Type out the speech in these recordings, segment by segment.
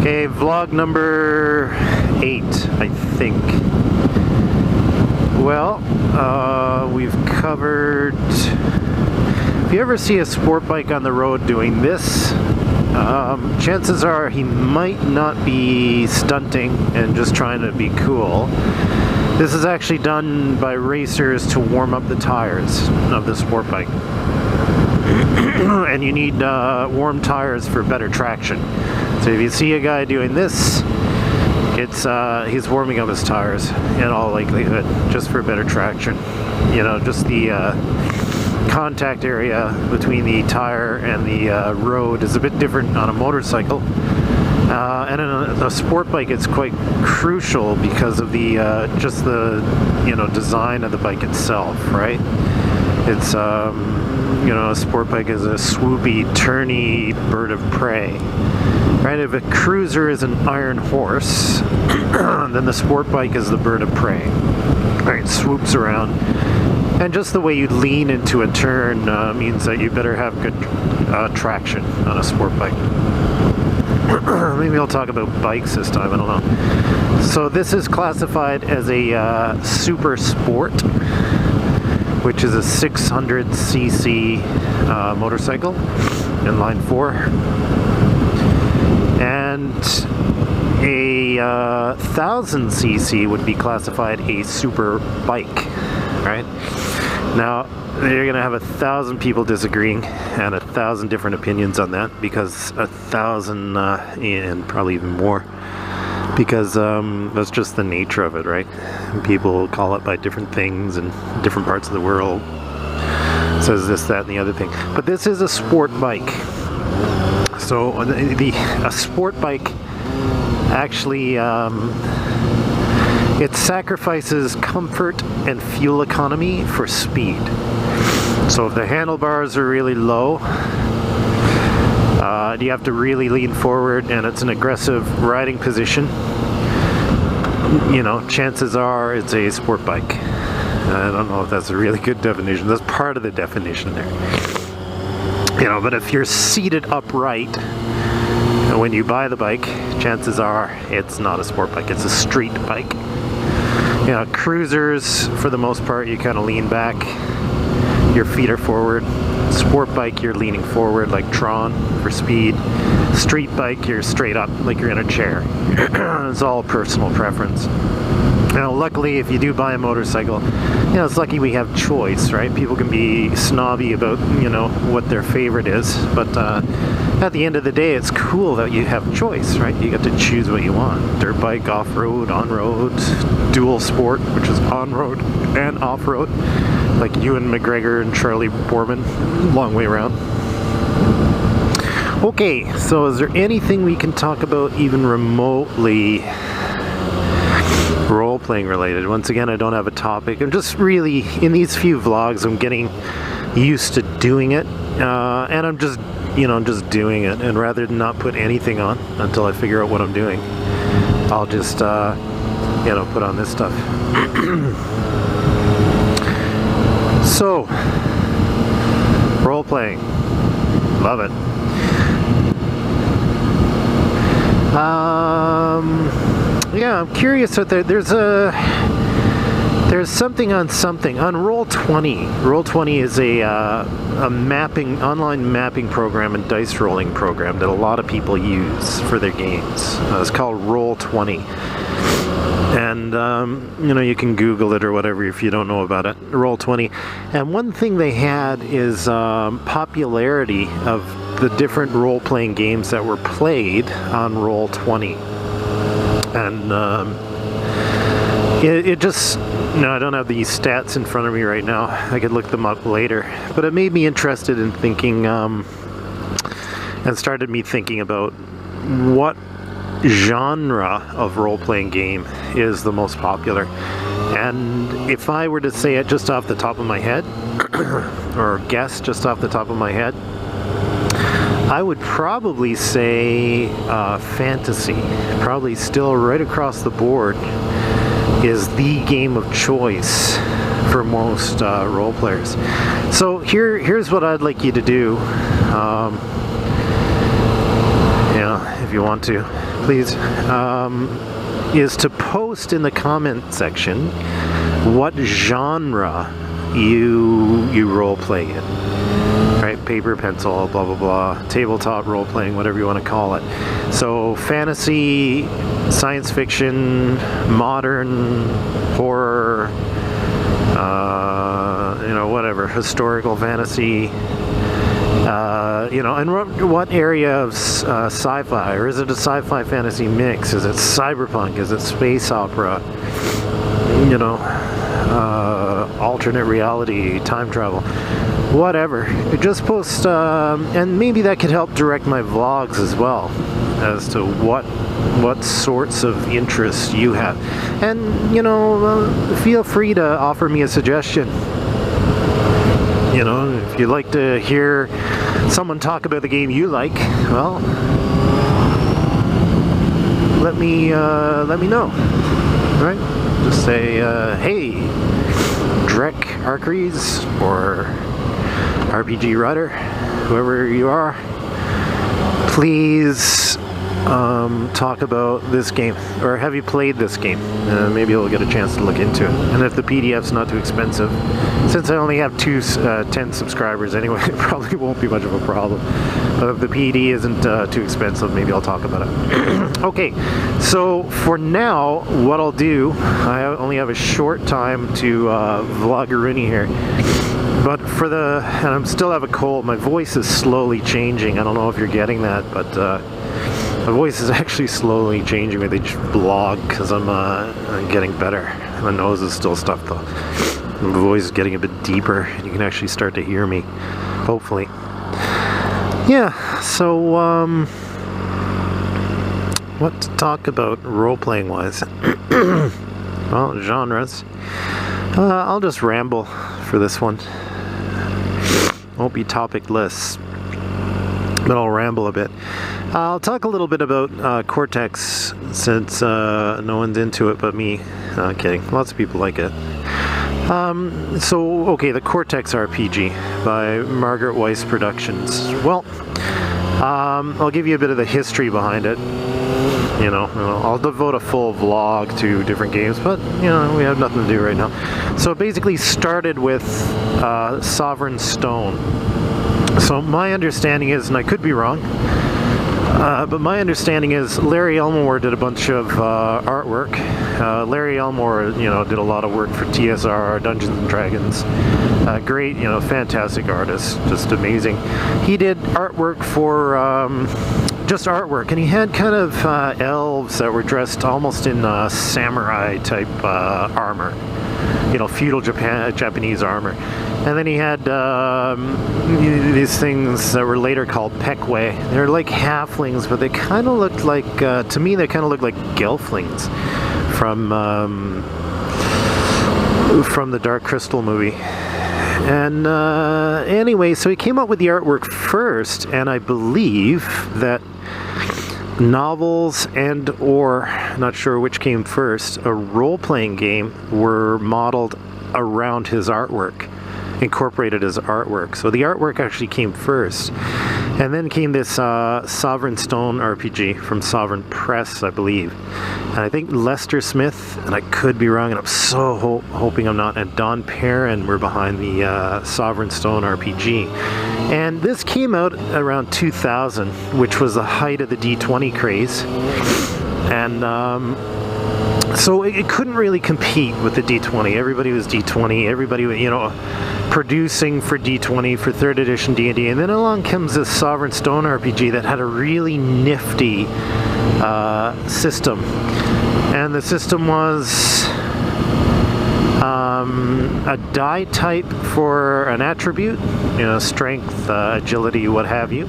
Okay, vlog number 8, I think. Well, we've covered... If you ever see a sport bike on the road doing this, chances are he might not be stunting and just trying to be cool. This is actually done by racers to warm up the tires of the sport bike. And you need warm tires for better traction. So if you see a guy doing this, it's he's warming up his tires in all likelihood, just for better traction. You know, just the contact area between the tire and the road is a bit different on a motorcycle. And in a sport bike, it's quite crucial because of the just the design of the bike itself, right? It's a sport bike is a swoopy, turny bird of prey, right? If a cruiser is an iron horse, then the sport bike is the bird of prey, right? It swoops around, and just the way you lean into a turn means that you better have good traction on a sport bike. Maybe I'll talk about bikes this time, I don't know. So this is classified as a super sport, which is a 600cc motorcycle, inline 4. And a 1000cc would be classified a super bike, right? Now, you're going to have 1,000 people disagreeing and 1,000 different opinions on that, because 1,000 and probably even more, because that's just the nature of it, right? People call it by different things in different parts of the world. Says this, that, and the other thing. But this is a sport bike. So a sport bike actually it sacrifices comfort and fuel economy for speed. So if the handlebars are really low, you have to really lean forward, and it's an aggressive riding position, chances are it's a sport bike. I don't know if that's a really good definition. That's part of the definition there. But if you're seated upright when you buy the bike, chances are it's not a sport bike, it's a street bike. Cruisers, for the most part, you kind of lean back, your feet are forward. Sport bike, you're leaning forward like Tron for speed. Street bike, you're straight up like you're in a chair. It's all personal preference. Now, luckily, if you do buy a motorcycle, it's lucky we have choice, right? People can be snobby about, what their favorite is, but at the end of the day, it's cool that you have choice, right? You get to choose what you want. Dirt bike, off-road, on-road, dual sport, which is on-road and off-road, like Ewan McGregor and Charlie Boorman, long way around. Okay, so is there anything we can talk about even remotely role-playing related? Once again, I don't have a topic. I'm just really, in these few vlogs, I'm getting used to doing it, and I'm just, just doing it, and rather than not put anything on until I figure out what I'm doing, I'll just, put on this stuff. So, role-playing. Love it. Yeah, I'm curious what there's something on Roll20. Roll20 is a online mapping program and dice rolling program that a lot of people use for their games. It's called Roll20. And, you can Google it or whatever if you don't know about it. Roll20. And one thing they had is popularity of the different role-playing games that were played on Roll20. And it just... I don't have these stats in front of me right now. I could look them up later. But it made me interested in thinking, and started me thinking about what genre of role-playing game is the most popular. And if I were to say it just off the top of my head, or guess just off the top of my head, I would probably say fantasy. Probably still right across the board is the game of choice for most role players. So here's what I'd like you to do. if you want to, please, is to post in the comment section what genre you role play in. Right? Paper, pencil, blah, blah, blah, tabletop role playing, whatever you want to call it. So fantasy, science fiction, modern, horror, whatever, historical fantasy, and what area of sci-fi, or is it a sci-fi fantasy mix? Is it cyberpunk? Is it space opera? Alternate reality, time travel, whatever. Just post, and maybe that could help direct my vlogs as well, as to what sorts of interests you have. And, feel free to offer me a suggestion. If you'd like to hear someone talk about the game you like, well, let me know. Right? Just say, hey, Drek Arcrees, or RPG Writer, whoever you are, please talk about this game, or have you played this game? Maybe I'll get a chance to look into it. And if the PDF's not too expensive, since I only have 10 subscribers anyway, it probably won't be much of a problem. But if the PD isn't too expensive, maybe I'll talk about it. Okay, so for now, what I'll do, I only have a short time to vlog-a-rooney here. But and I still have a cold. My voice is slowly changing. I don't know if you're getting that, but my voice is actually slowly changing with each vlog because I'm getting better. My nose is still stuffed though. My voice is getting a bit deeper, and you can actually start to hear me, hopefully. Yeah, so what to talk about role-playing wise? Well, genres. I'll just ramble for this one. Won't be topic-less, but I'll ramble a bit. I'll talk a little bit about Cortex, since no one's into it but me. Kidding, lots of people like it. The Cortex RPG by Margaret Weiss Productions. Well, I'll give you a bit of the history behind it. I'll devote a full vlog to different games, but, we have nothing to do right now. So it basically started with Sovereign Stone. So my understanding is, and I could be wrong, but my understanding is Larry Elmore did a bunch of artwork. Larry Elmore, did a lot of work for TSR, Dungeons and Dragons. Great, fantastic artist, just amazing. He did artwork for just artwork, and he had kind of elves that were dressed almost in samurai type armor, feudal Japanese armor. And then he had these things that were later called Pekwe. They're like halflings, but they kind of looked like, to me, they kind of looked like gelflings from the Dark Crystal movie. And anyway, so he came up with the artwork first, and I believe that novels or, not sure which came first, a role-playing game were modeled around his artwork, incorporated his artwork. So the artwork actually came first, and then came this Sovereign Stone RPG from Sovereign Press, I believe. And I think Lester Smith, and I could be wrong, and I'm so hoping I'm not, and Don Perrin were behind the Sovereign Stone RPG. And this came out around 2000, which was the height of the D20 craze. And so it couldn't really compete with the D20. Everybody was D20. Everybody was, producing for D20 for 3rd edition D&D. And then along comes this Sovereign Stone RPG that had a really nifty system. And the system was a die type for an attribute, strength, agility, what have you,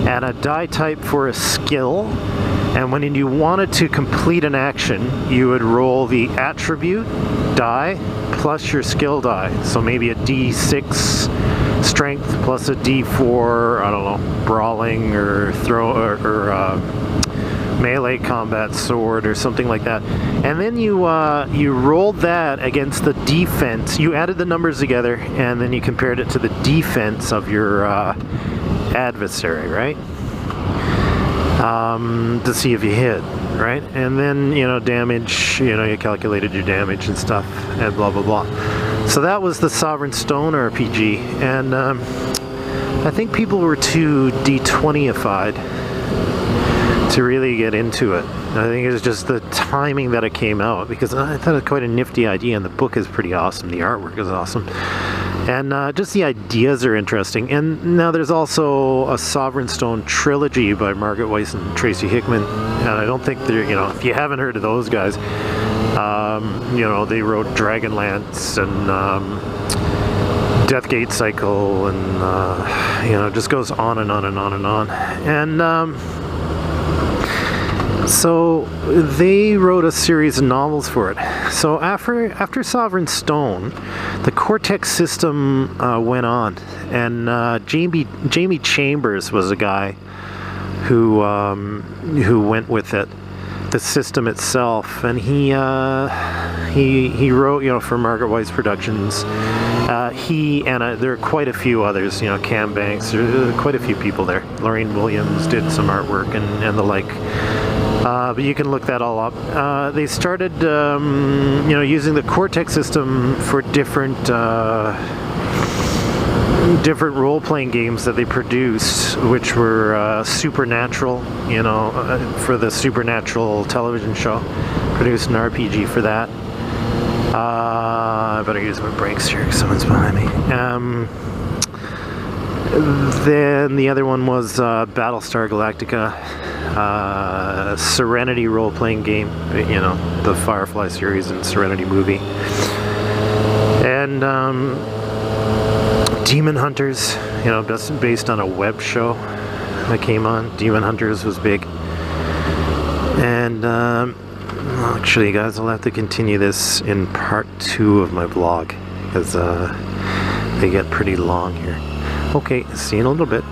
and a die type for a skill. And when you wanted to complete an action, you would roll the attribute die plus your skill die. So maybe a D6 strength plus a D4, I don't know, brawling or melee combat sword or something like that. And then you rolled that against the defense. You added the numbers together, and then you compared it to the defense of your adversary, right? to see if you hit, right? And then, you know, damage, you know, you calculated your damage and stuff, and blah, blah, blah. So that was the Sovereign Stone RPG, and I think people were too D20ified to really get into it. I think it was just the timing that it came out, because I thought it was quite a nifty idea, and the book is pretty awesome, the artwork is awesome. And just the ideas are interesting. And now there's also a Sovereign Stone trilogy by Margaret Weiss and Tracy Hickman. And I don't think they're, you know, if you haven't heard of those guys, you know, they wrote Dragonlance and Deathgate Cycle, and, you know, it just goes on and on and on and on. And so they wrote a series of novels for it. So after Sovereign Stone, the Cortex system went on, and Jamie Chambers was a guy who went with it, the system itself, and he wrote, you know, for Margaret Weiss Productions. He and there are quite a few others, you know, Cam Banks, there are quite a few people there. Lorraine Williams did some artwork and the like. But you can look that all up. They started, you know, using the Cortex system for different role-playing games that they produced, which were Supernatural, you know, for the Supernatural television show. Produced an RPG for that. I better use my brakes here because someone's behind me. Then the other one was Battlestar Galactica. Serenity role-playing game, you know, the Firefly series and Serenity movie, and Demon Hunters, you know, based on a web show that came on. Demon Hunters was big, and actually, guys, I'll have to continue this in part 2 of my vlog, because they get pretty long here. Okay, see you in a little bit.